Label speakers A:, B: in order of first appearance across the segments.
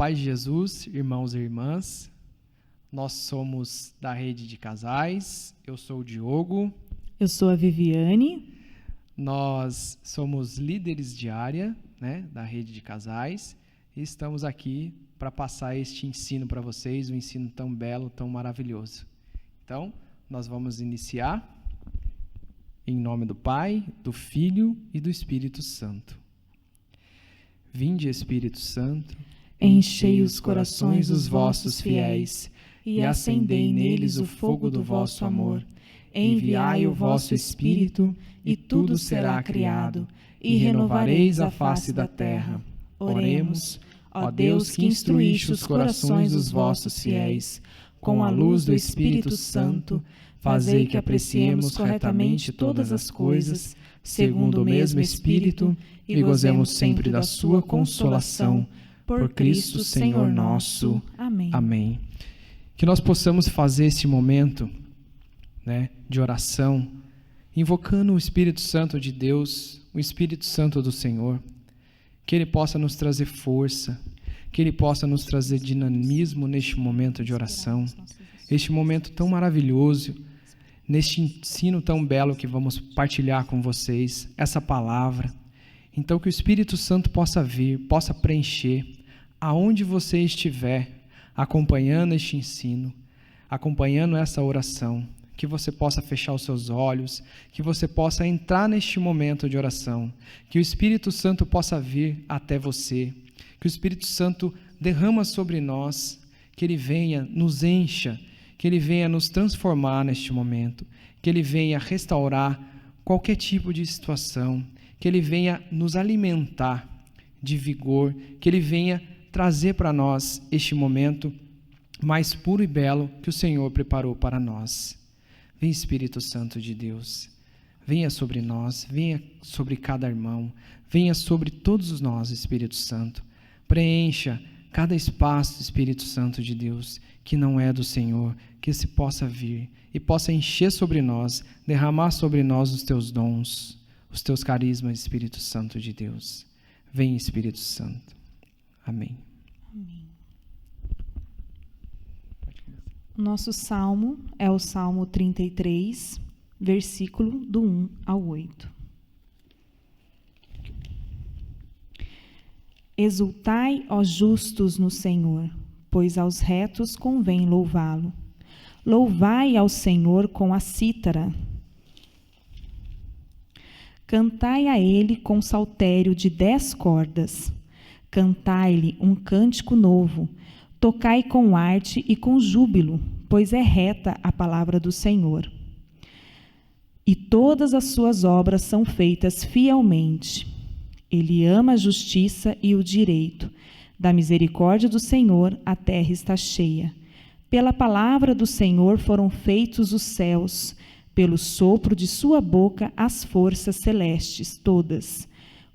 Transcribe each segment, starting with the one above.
A: paz de Jesus, irmãos e irmãs. Nós somos da Rede de Casais. Eu sou o Diogo.
B: Eu sou a Viviane.
A: Nós somos líderes de área, da Rede de Casais e estamos aqui para passar este ensino para vocês, um ensino tão belo, tão maravilhoso. Então, nós vamos iniciar em nome do Pai, do Filho e do Espírito Santo. Vinde, Espírito Santo,
B: enchei os corações dos vossos fiéis e acendei neles o fogo do vosso amor. Enviai o vosso Espírito e tudo será criado e renovareis a face da terra. Oremos, ó Deus, que instruíste os corações dos vossos fiéis, com a luz do Espírito Santo, fazei que apreciemos corretamente todas as coisas, segundo o mesmo Espírito, e gozemos sempre da sua consolação. Por Cristo, Senhor nosso. Amém.
A: Amém. Que nós possamos fazer esse momento, de oração, invocando o Espírito Santo de Deus, o Espírito Santo do Senhor, que Ele possa nos trazer força, que Ele possa nos trazer dinamismo neste momento de oração, este momento tão maravilhoso, neste ensino tão belo que vamos partilhar com vocês, essa palavra. Então, que o Espírito Santo possa vir, possa preencher, aonde você estiver, acompanhando este ensino, acompanhando essa oração, que você possa fechar os seus olhos, que você possa entrar neste momento de oração, que o Espírito Santo possa vir até você, que o Espírito Santo derrama sobre nós, que Ele venha, nos encha, que Ele venha nos transformar neste momento, que Ele venha restaurar qualquer tipo de situação, que Ele venha nos alimentar de vigor, que Ele venha trazer para nós este momento mais puro e belo que o Senhor preparou para nós. Vem, Espírito Santo de Deus, venha sobre nós, venha sobre cada irmão, venha sobre todos nós, Espírito Santo. Preencha cada espaço, Espírito Santo de Deus, que não é do Senhor, que se possa vir e possa encher sobre nós, derramar sobre nós os teus dons, os teus carismas, Espírito Santo de Deus. Vem, Espírito Santo. Amém.
B: Amém. O nosso salmo é o Salmo 33, versículo do 1 ao 8. Exultai, ó justos, no Senhor, pois aos retos convém louvá-lo. Louvai ao Senhor com a cítara. Cantai a Ele com saltério de 10 cordas. Cantai-lhe um cântico novo. Tocai com arte e com júbilo, pois é reta a palavra do Senhor. E todas as suas obras são feitas fielmente. Ele ama a justiça e o direito. Da misericórdia do Senhor a terra está cheia. Pela palavra do Senhor foram feitos os céus, pelo sopro de sua boca as forças celestes todas.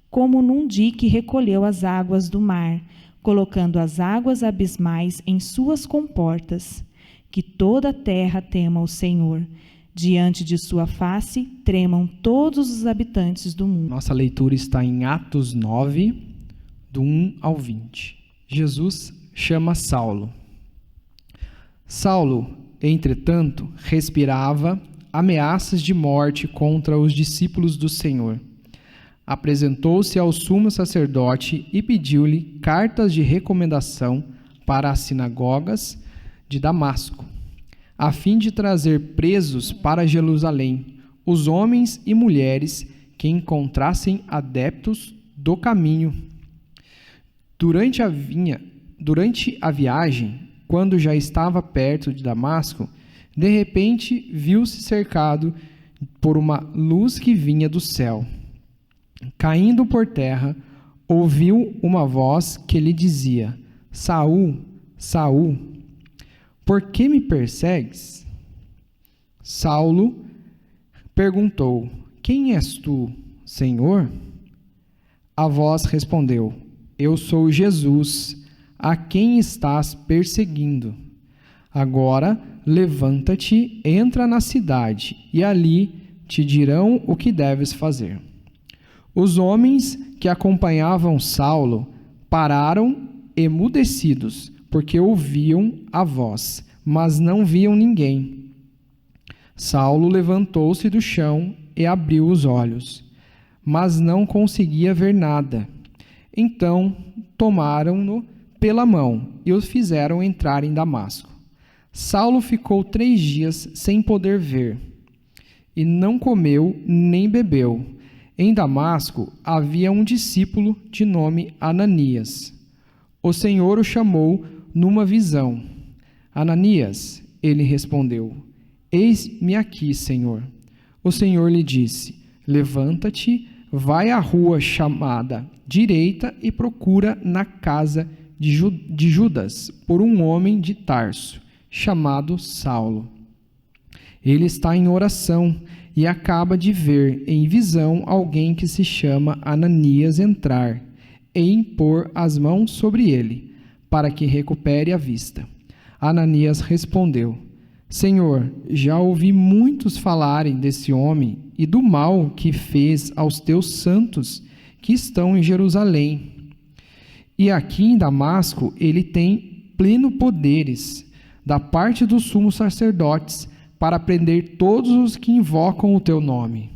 B: Como num dique recolheu as águas do mar, colocando as águas abismais em suas comportas. Que toda a terra tema o Senhor. Diante de sua face tremam todos os habitantes do mundo.
A: Nossa leitura está em Atos 9, do 1 ao 20. Jesus chama Saulo. Saulo, entretanto, respirava ameaças de morte contra os discípulos do Senhor. Apresentou-se ao sumo sacerdote e pediu-lhe cartas de recomendação para as sinagogas de Damasco, a fim de trazer presos para Jerusalém os homens e mulheres que encontrassem adeptos do caminho. Durante a viagem, quando já estava perto de Damasco, de repente viu-se cercado por uma luz que vinha do céu. Caindo por terra, ouviu uma voz que lhe dizia: Saul, Saul, por que me persegues? Saulo perguntou: Quem és tu, Senhor? A voz respondeu: Eu sou Jesus, a quem estás perseguindo. Agora levanta-te, entra na cidade, e ali te dirão o que deves fazer. Os homens que acompanhavam Saulo pararam emudecidos, porque ouviam a voz, mas não viam ninguém. Saulo levantou-se do chão e abriu os olhos, mas não conseguia ver nada. Então tomaram-no pela mão e o fizeram entrar em Damasco. Saulo ficou 3 dias sem poder ver, e não comeu nem bebeu. Em Damasco havia um discípulo de nome Ananias. O Senhor o chamou numa visão. Ananias, ele respondeu: Eis-me aqui, Senhor. O Senhor lhe disse: Levanta-te, vai à rua chamada direita e procura na casa de Judas por um homem de Tarso, chamado Saulo. Ele está em oração e acaba de ver em visão alguém que se chama Ananias entrar e impor as mãos sobre ele, para que recupere a vista. Ananias respondeu: Senhor, já ouvi muitos falarem desse homem e do mal que fez aos teus santos que estão em Jerusalém. E aqui em Damasco ele tem pleno poderes da parte dos sumos sacerdotes para prender todos os que invocam o teu nome.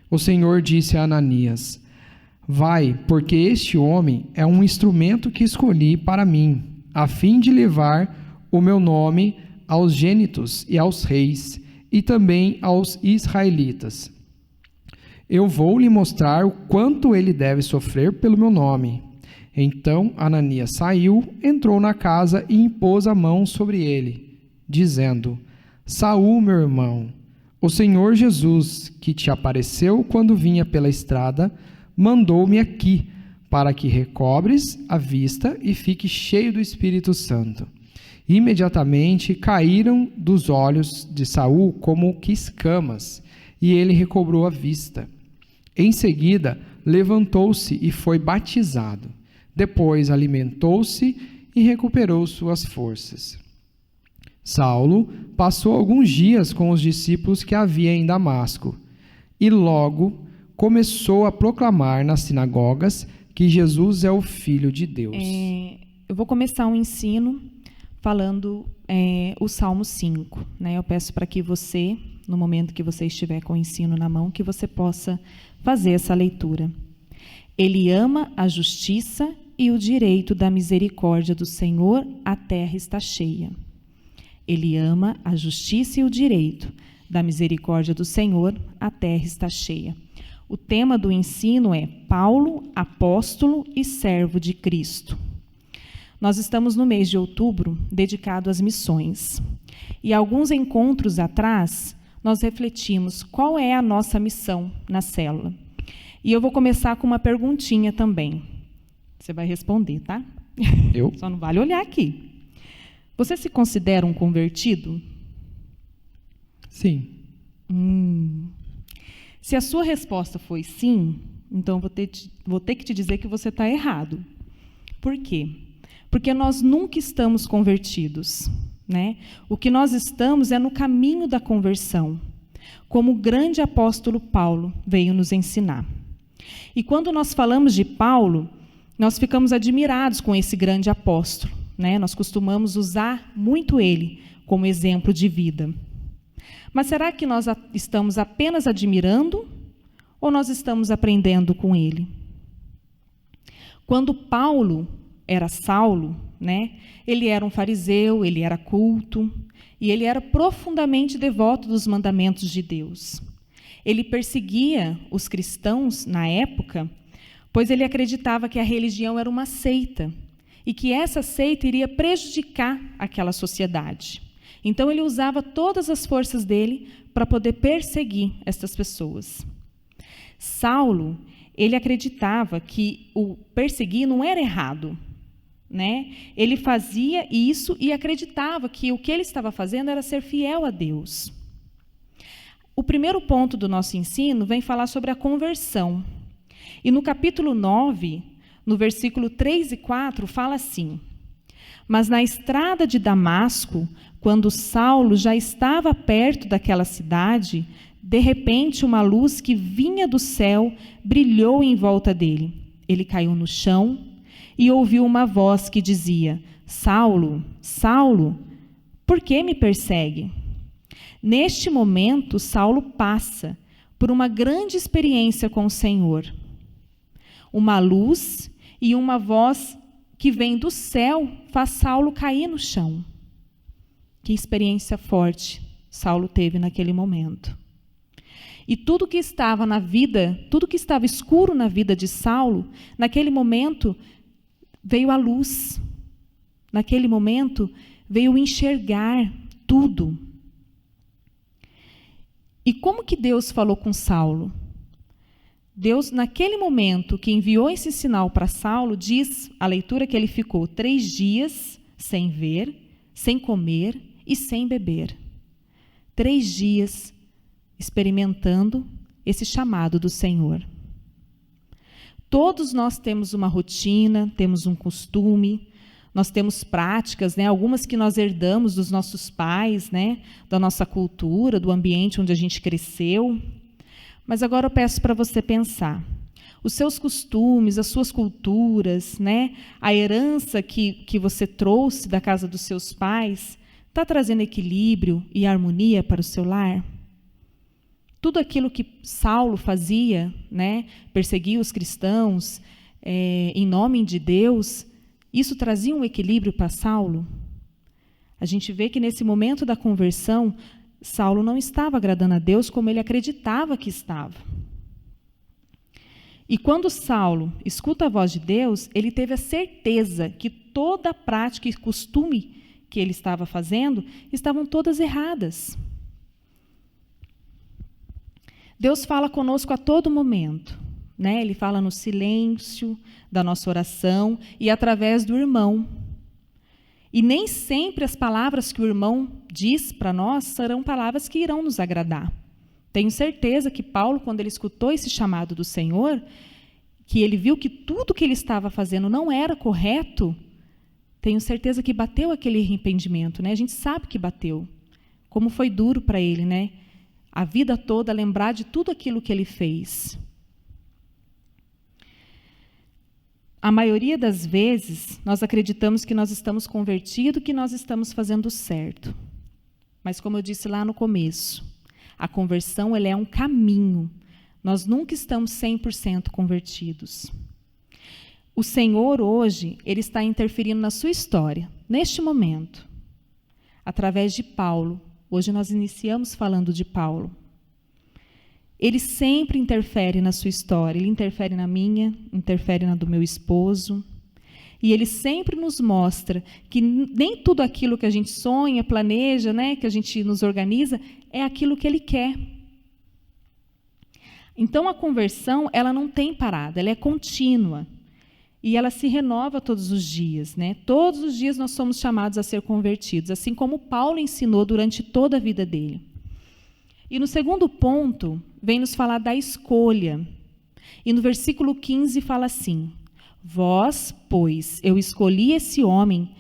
A: O Senhor disse a Ananias: Vai, porque este homem é um instrumento que escolhi para mim, a fim de levar o meu nome aos gênitos e aos reis, e também aos israelitas. Eu vou lhe mostrar o quanto ele deve sofrer pelo meu nome. Então Ananias saiu, entrou na casa e impôs a mão sobre ele, dizendo: Saul, meu irmão, o Senhor Jesus, que te apareceu quando vinha pela estrada, mandou-me aqui, para que recobres a vista e fique cheio do Espírito Santo. Imediatamente caíram dos olhos de Saul como que escamas, e ele recobrou a vista. Em seguida, levantou-se e foi batizado. Depois alimentou-se e recuperou suas forças. Saulo passou alguns dias com os discípulos que havia em Damasco, e logo começou a proclamar nas sinagogas que Jesus é o Filho de Deus.
B: Eu vou começar um ensino falando o Salmo 5. Né? Eu peço para que você, no momento que você estiver com o ensino na mão, que você possa fazer essa leitura. Ele ama a justiça e o direito da misericórdia do Senhor, a terra está cheia. Ele ama a justiça e o direito da misericórdia do Senhor, a terra está cheia. O tema do ensino é Paulo, apóstolo e servo de Cristo. Nós estamos no mês de outubro dedicado às missões. E alguns encontros atrás, nós refletimos qual é a nossa missão na célula. E eu vou começar com uma perguntinha também. Você vai responder, tá?
A: Eu?
B: Só não vale olhar aqui. Você se considera um convertido?
A: Sim.
B: Se a sua resposta foi sim, então vou ter que te dizer que você está errado. Por quê? Porque nós nunca estamos convertidos, né? O que nós estamos é no caminho da conversão, como o grande apóstolo Paulo veio nos ensinar. E quando nós falamos de Paulo, nós ficamos admirados com esse grande apóstolo, né? Nós costumamos usar muito ele como exemplo de vida. Mas será que nós estamos apenas admirando ou nós estamos aprendendo com ele? Quando Paulo era Saulo, né? Ele era um fariseu, ele era culto e ele era profundamente devoto dos mandamentos de Deus. Ele perseguia os cristãos na época, pois ele acreditava que a religião era uma seita e que essa seita iria prejudicar aquela sociedade. Então ele usava todas as forças dele para poder perseguir essas pessoas. Saulo, ele acreditava que o perseguir não era errado, né? Ele fazia isso e acreditava que o que ele estava fazendo era ser fiel a Deus. O primeiro ponto do nosso ensino vem falar sobre a conversão. E no capítulo 9, no versículo 3 e 4, fala assim: Mas na estrada de Damasco, quando Saulo já estava perto daquela cidade, de repente uma luz que vinha do céu brilhou em volta dele. Ele caiu no chão e ouviu uma voz que dizia: Saulo, Saulo, por que me persegue? Neste momento, Saulo passa por uma grande experiência com o Senhor. Uma luz e uma voz que vem do céu faz Saulo cair no chão. Que experiência forte Saulo teve naquele momento. E tudo que estava na vida, tudo que estava escuro na vida de Saulo, naquele momento veio a luz. Naquele momento veio enxergar tudo. E como que Deus falou com Saulo? Deus, naquele momento que enviou esse sinal para Saulo, diz a leitura que ele ficou 3 dias sem ver, sem comer e sem beber. 3 dias experimentando esse chamado do Senhor. Todos nós temos uma rotina, temos um costume, nós temos práticas, né, algumas que nós herdamos dos nossos pais, né, da nossa cultura, do ambiente onde a gente cresceu. Mas agora eu peço para você pensar. Os seus costumes, as suas culturas, né, a herança que você trouxe da casa dos seus pais, está trazendo equilíbrio e harmonia para o seu lar? Tudo aquilo que Saulo fazia, né, perseguia os cristãos em nome de Deus, isso trazia um equilíbrio para Saulo? A gente vê que nesse momento da conversão, Saulo não estava agradando a Deus como ele acreditava que estava. E quando Saulo escuta a voz de Deus, ele teve a certeza que toda a prática e costume que ele estava fazendo estavam todas erradas. Deus fala conosco a todo momento, né? Ele fala no silêncio da nossa oração e através do irmão. E nem sempre as palavras que o irmão diz para nós serão palavras que irão nos agradar. Tenho certeza que Paulo, quando ele escutou esse chamado do Senhor, que ele viu que tudo que ele estava fazendo não era correto, tenho certeza que bateu aquele arrependimento, né? A gente sabe que bateu. Como foi duro para ele, né? A vida toda lembrar de tudo aquilo que ele fez. A maioria das vezes, nós acreditamos que nós estamos convertidos, que nós estamos fazendo certo. Mas como eu disse lá no começo, a conversão ela é um caminho. Nós nunca estamos 100% convertidos. O Senhor hoje, ele está interferindo na sua história, neste momento, através de Paulo. Hoje nós iniciamos falando de Paulo. Ele sempre interfere na sua história, ele interfere na minha, interfere na do meu esposo. E ele sempre nos mostra que nem tudo aquilo que a gente sonha, planeja, né, que a gente nos organiza, é aquilo que ele quer. Então a conversão, ela não tem parada, ela é contínua. E ela se renova todos os dias, né? Todos os dias nós somos chamados a ser convertidos, assim como Paulo ensinou durante toda a vida dele. E no segundo ponto, vem nos falar da escolha. E no versículo 15 fala assim: Vós, pois, eu escolhi esse homem...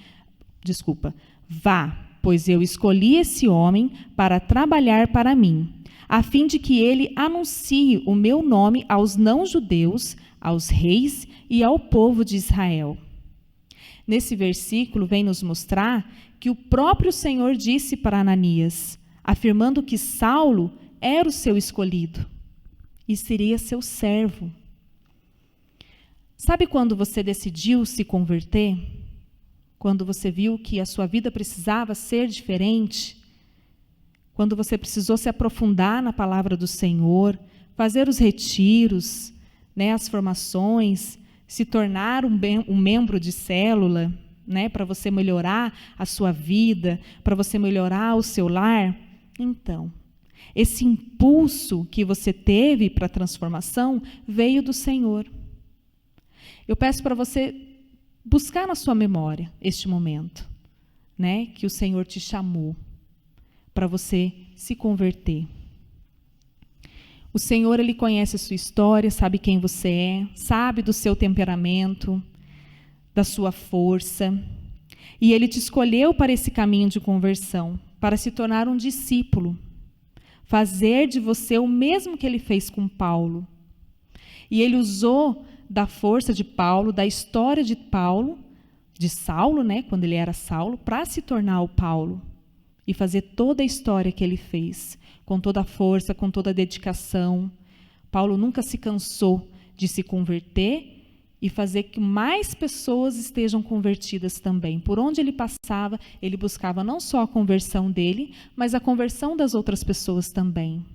B: Vá, pois eu escolhi esse homem para trabalhar para mim, a fim de que ele anuncie o meu nome aos não-judeus, aos reis e ao povo de Israel. Nesse versículo vem nos mostrar que o próprio Senhor disse para Ananias, afirmando que Saulo era o seu escolhido e seria seu servo. Sabe quando você decidiu se converter? Quando você viu que a sua vida precisava ser diferente? Quando você precisou se aprofundar na palavra do Senhor, fazer os retiros, né, as formações, se tornar um membro de célula, né, para você melhorar a sua vida, para você melhorar o seu lar. Então, esse impulso que você teve para a transformação veio do Senhor. Eu peço para você buscar na sua memória este momento, né, que o Senhor te chamou para você se converter. O Senhor, ele conhece a sua história, sabe quem você é, sabe do seu temperamento, da sua força. E ele te escolheu para esse caminho de conversão, para se tornar um discípulo, fazer de você o mesmo que ele fez com Paulo. E ele usou da força de Paulo, da história de Paulo, de Saulo, né, quando ele era Saulo, para se tornar o Paulo e fazer toda a história que ele fez, com toda a força, com toda a dedicação. Paulo nunca se cansou de se converter e fazer que mais pessoas estejam convertidas também. Por onde ele passava, ele buscava não só a conversão dele, mas a conversão das outras pessoas também.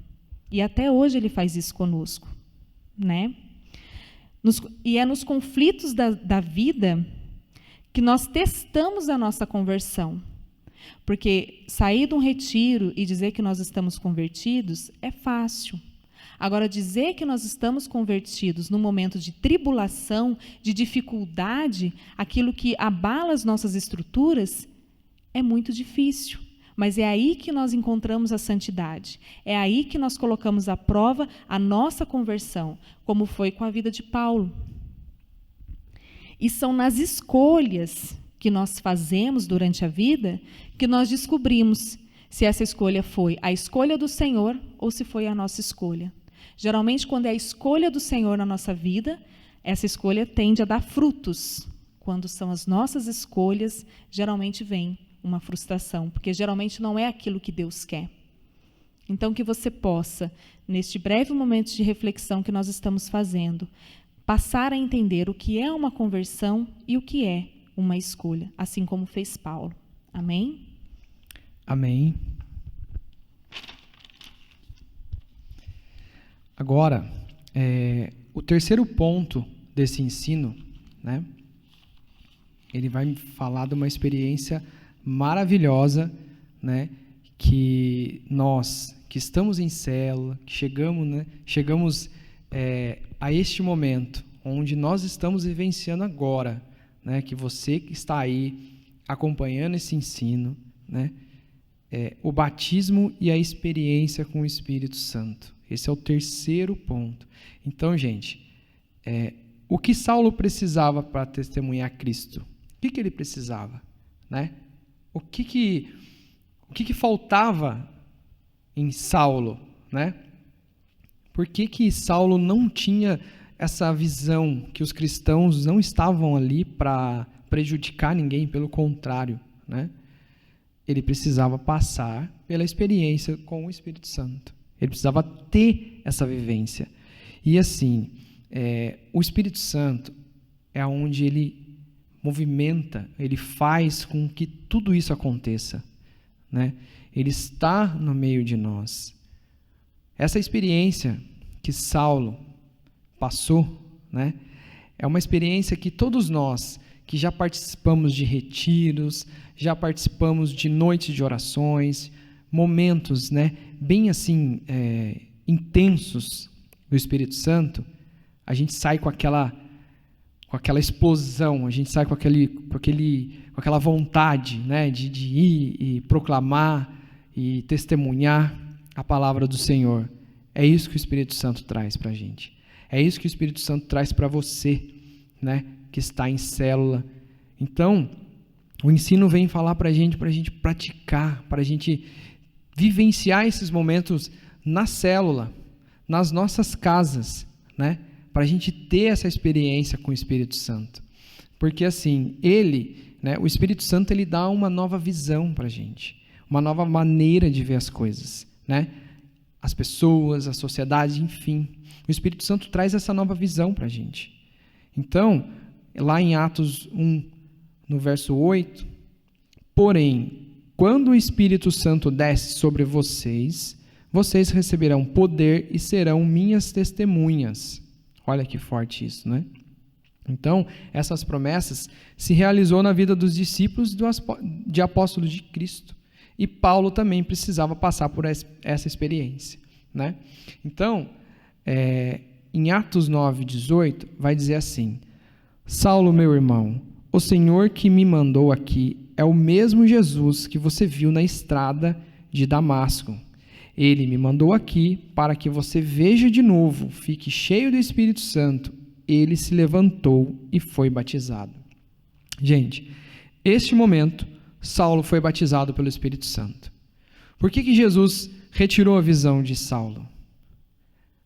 B: E até hoje ele faz isso conosco, né? E é nos conflitos da vida que nós testamos a nossa conversão. Porque sair de um retiro e dizer que nós estamos convertidos é fácil. Agora, dizer que nós estamos convertidos num momento de tribulação, de dificuldade, aquilo que abala as nossas estruturas, é muito difícil. Mas é aí que nós encontramos a santidade. É aí que nós colocamos à prova a nossa conversão, como foi com a vida de Paulo. E são nas escolhas que nós fazemos durante a vida que nós descobrimos se essa escolha foi a escolha do Senhor ou se foi a nossa escolha. Geralmente, quando é a escolha do Senhor na nossa vida, essa escolha tende a dar frutos. Quando são as nossas escolhas, geralmente vem uma frustração, porque geralmente não é aquilo que Deus quer. Então, que você possa, neste breve momento de reflexão que nós estamos fazendo, passar a entender o que é uma conversão e o que é uma escolha, assim como fez Paulo. Amém?
A: Amém. Agora, o terceiro ponto desse ensino, né, ele vai me falar de uma experiência maravilhosa, né, que nós, que estamos em célula, que chegamos a este momento, onde nós estamos vivenciando agora, né, que você que está aí acompanhando esse ensino, né, o batismo e a experiência com o Espírito Santo. Esse é o terceiro ponto. Então, gente, o que Saulo precisava para testemunhar Cristo? O que ele precisava, né? O que faltava em Saulo, né? Por que Saulo não tinha essa visão que os cristãos não estavam ali para prejudicar ninguém, pelo contrário, né? Ele precisava passar pela experiência com o Espírito Santo. Ele precisava ter essa vivência. E assim, o Espírito Santo é onde ele movimenta, ele faz com que tudo isso aconteça, né? Ele está no meio de nós. Essa experiência que Saulo passou, né, é uma experiência que todos nós que já participamos de retiros, já participamos de noites de orações, momentos, né, bem assim, intensos do Espírito Santo, a gente sai com aquela explosão, a gente sai com aquela vontade, né, de ir e proclamar e testemunhar a palavra do Senhor. É isso que o Espírito Santo traz para a gente. É isso que o Espírito Santo traz para você, né, que está em célula. Então, o ensino vem falar para a gente praticar, para a gente vivenciar esses momentos na célula, nas nossas casas, né, para a gente ter essa experiência com o Espírito Santo. Porque assim, o Espírito Santo, ele dá uma nova visão para a gente, uma nova maneira de ver as coisas, né? As pessoas, a sociedade, enfim. O Espírito Santo traz essa nova visão para a gente. Então, lá em Atos 1, no verso 8, porém, quando o Espírito Santo desce sobre vocês, vocês receberão poder e serão minhas testemunhas. Olha que forte isso, né? Então, essas promessas se realizou na vida dos discípulos de apóstolos de Cristo. E Paulo também precisava passar por essa experiência, né? Então, em Atos 9, 18, vai dizer assim: Saulo, meu irmão, o Senhor que me mandou aqui é o mesmo Jesus que você viu na estrada de Damasco. Ele me mandou aqui para que você veja de novo, fique cheio do Espírito Santo. Ele se levantou e foi batizado. Gente, este momento, Saulo foi batizado pelo Espírito Santo. Por que Jesus retirou a visão de Saulo?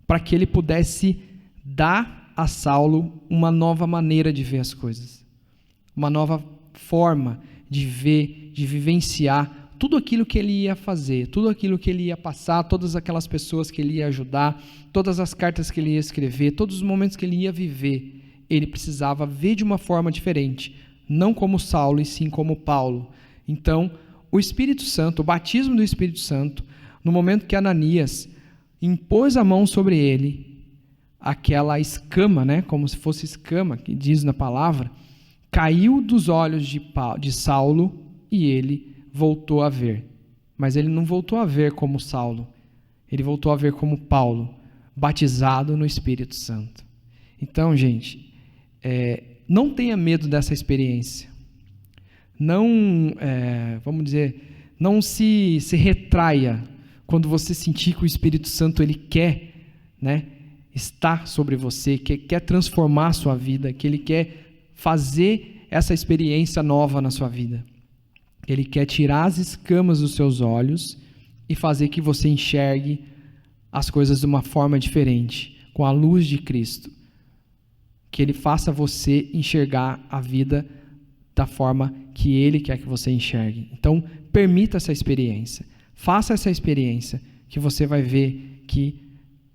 A: Para que ele pudesse dar a Saulo uma nova maneira de ver as coisas, uma nova forma de ver, de vivenciar tudo aquilo que ele ia fazer, tudo aquilo que ele ia passar, todas aquelas pessoas que ele ia ajudar, todas as cartas que ele ia escrever, todos os momentos que ele ia viver, ele precisava ver de uma forma diferente, não como Saulo e sim como Paulo. Então, o Espírito Santo, o batismo do Espírito Santo, no momento que Ananias impôs a mão sobre ele, aquela escama, né, como se fosse escama, que diz na palavra, caiu dos olhos de Saulo e ele voltou a ver. Mas ele não voltou a ver como Saulo, ele voltou a ver como Paulo, batizado no Espírito Santo. Então, gente, não tenha medo dessa experiência. Não, vamos dizer, não se retraia quando você sentir que o Espírito Santo ele quer, né, estar sobre você, que quer transformar a sua vida, que ele quer fazer essa experiência nova na sua vida. Ele quer tirar as escamas dos seus olhos e fazer que você enxergue as coisas de uma forma diferente, com a luz de Cristo. Que ele faça você enxergar a vida da forma que ele quer que você enxergue. Então, permita essa experiência. Faça essa experiência, que você vai ver que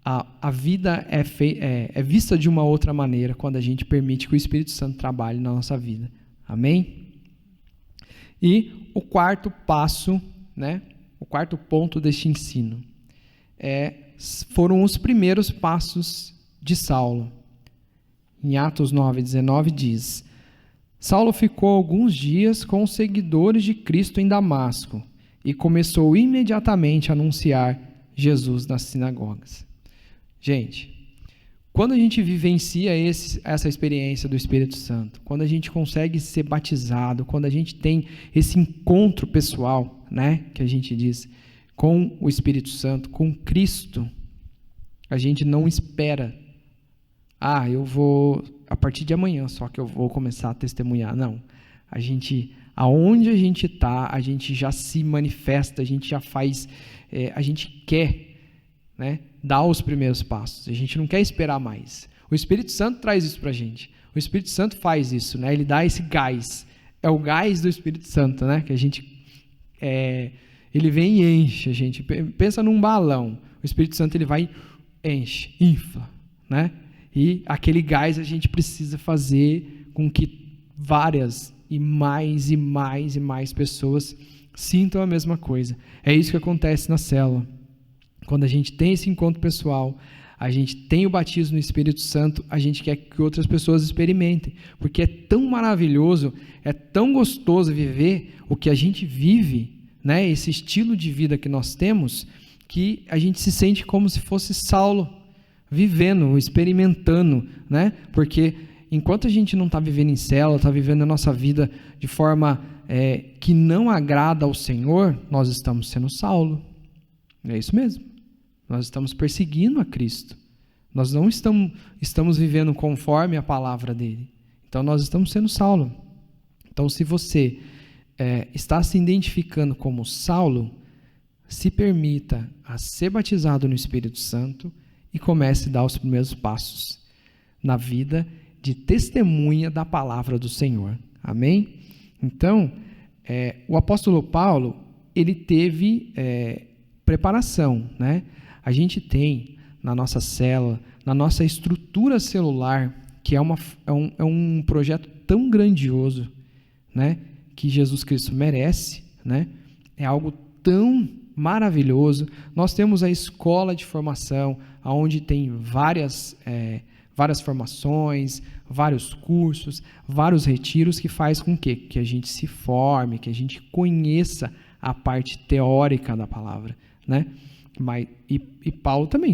A: a vida é vista de uma outra maneira quando a gente permite que o Espírito Santo trabalhe na nossa vida. Amém? E o quarto passo, né, o quarto ponto deste ensino, foram os primeiros passos de Saulo. Em Atos 9:19 diz: Saulo ficou alguns dias com os seguidores de Cristo em Damasco e começou imediatamente a anunciar Jesus nas sinagogas. Gente, quando a gente vivencia essa experiência do Espírito Santo, quando a gente consegue ser batizado, quando a gente tem esse encontro pessoal, né, que a gente diz, com o Espírito Santo, com Cristo, a gente não espera, eu vou, a partir de amanhã só que eu vou começar a testemunhar. Não, aonde a gente está, a gente já se manifesta, a gente já faz, a gente quer, né, dar os primeiros passos, a gente não quer esperar mais. O Espírito Santo traz isso para a gente, o Espírito Santo faz isso, né, ele dá esse gás, é o gás do Espírito Santo, né, que a gente, ele vem e enche a gente, pensa num balão, o Espírito Santo ele vai, enche, infla, né, e aquele gás a gente precisa fazer com que várias e mais pessoas sintam a mesma coisa. É isso que acontece na célula. Quando a gente tem esse encontro pessoal, a gente tem o batismo no Espírito Santo, a gente quer que outras pessoas experimentem, porque é tão maravilhoso, é tão gostoso viver o que a gente vive, né? Esse estilo de vida que nós temos, que a gente se sente como se fosse Saulo, vivendo, experimentando, né? Porque enquanto a gente não está vivendo em célula, está vivendo a nossa vida de forma que não agrada ao Senhor, nós estamos sendo Saulo. É isso mesmo. Nós estamos perseguindo a Cristo. Nós não estamos vivendo conforme a palavra dele. Então, nós estamos sendo Saulo. Então, se você está se identificando como Saulo, se permita a ser batizado no Espírito Santo e comece a dar os primeiros passos na vida de testemunha da palavra do Senhor. Amém? Então, o apóstolo Paulo, ele teve preparação, né? A gente tem na nossa célula, na nossa estrutura celular, que é um projeto tão grandioso, né? Que Jesus Cristo merece, né? É algo tão maravilhoso. Nós temos a escola de formação, onde tem várias formações, vários cursos, vários retiros que faz com que a gente se forme, que a gente conheça a parte teórica da palavra, né?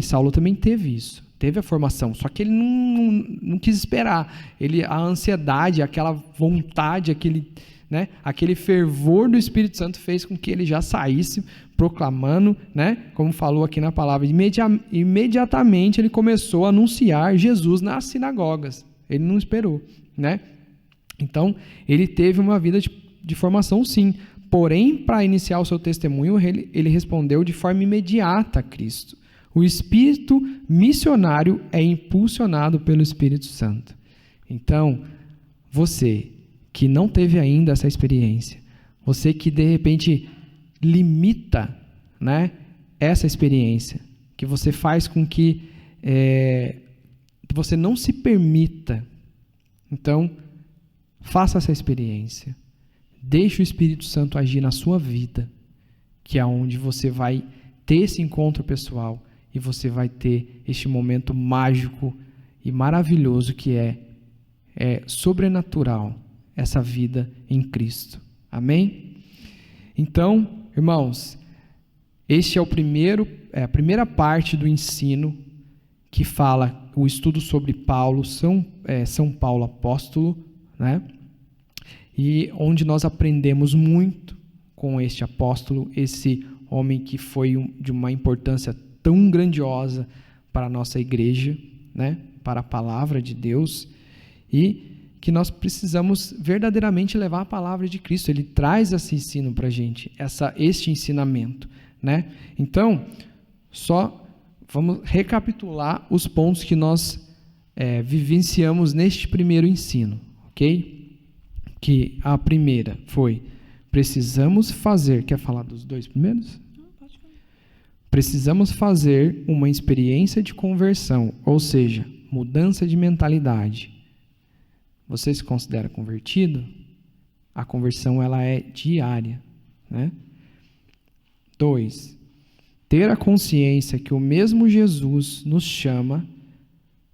A: Saulo também teve isso, teve a formação, só que ele não quis esperar, a ansiedade, aquela vontade, aquele fervor do Espírito Santo fez com que ele já saísse proclamando, né? Como falou aqui na palavra, imediatamente ele começou a anunciar Jesus nas sinagogas, ele não esperou, né? Então, ele teve uma vida de formação sim, porém, para iniciar o seu testemunho, ele respondeu de forma imediata a Cristo. O espírito missionário é impulsionado pelo Espírito Santo. Então, você que não teve ainda essa experiência, você que de repente limita, né, essa experiência, que você faz com que você não se permita, então, faça essa experiência. Deixe o Espírito Santo agir na sua vida, que é onde você vai ter esse encontro pessoal e você vai ter este momento mágico e maravilhoso que é sobrenatural, essa vida em Cristo. Amém? Então, irmãos, este é a primeira parte do ensino que fala o estudo sobre Paulo, São Paulo apóstolo, né? E onde nós aprendemos muito com este apóstolo, esse homem que foi de uma importância tão grandiosa para a nossa igreja, né? Para a palavra de Deus, e que nós precisamos verdadeiramente levar a palavra de Cristo. Ele traz esse ensino para a gente, este ensinamento, né? Então, só vamos recapitular os pontos que nós vivenciamos neste primeiro ensino, ok? Que a primeira foi, precisamos fazer, quer falar dos dois primeiros? Não, pode falar. Precisamos fazer uma experiência de conversão, ou seja, mudança de mentalidade. Você se considera convertido? A conversão ela é diária, né? 2. Ter a consciência que o mesmo Jesus nos chama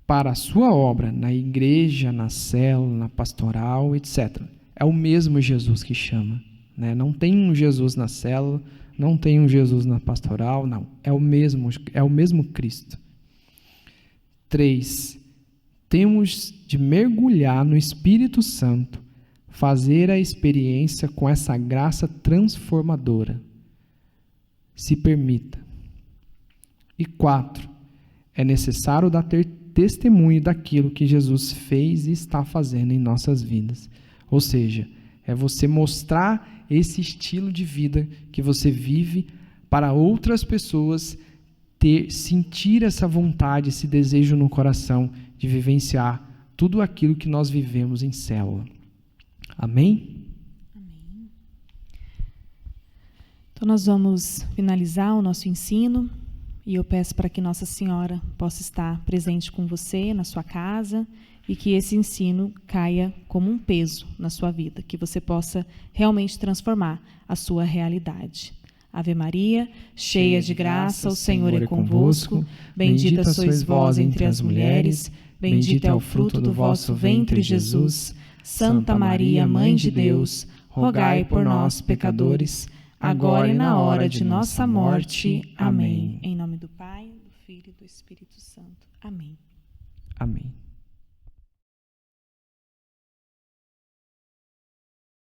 A: para a sua obra, na igreja, na célula, na pastoral, etc. É o mesmo Jesus que chama, né? Não tem um Jesus na célula, não tem um Jesus na pastoral, não. É o mesmo Cristo. 3. Temos de mergulhar no Espírito Santo, fazer a experiência com essa graça transformadora. Se permita. E 4. É necessário dar testemunho daquilo que Jesus fez e está fazendo em nossas vidas. Ou seja, é você mostrar esse estilo de vida que você vive para outras pessoas sentir essa vontade, esse desejo no coração de vivenciar tudo aquilo que nós vivemos em célula. Amém?
B: Amém. Então, nós vamos finalizar o nosso ensino e eu peço para que Nossa Senhora possa estar presente com você na sua casa e que esse ensino caia como um peso na sua vida, que você possa realmente transformar a sua realidade. Ave Maria, cheia de graça, o Senhor é convosco. Bendita sois vós entre as mulheres, bendito é o fruto do vosso ventre, Jesus. Santa Maria, Mãe de Deus, rogai por nós, pecadores, agora e na hora de nossa morte. Amém. Em nome do Pai, do Filho e do Espírito Santo. Amém.
A: Amém.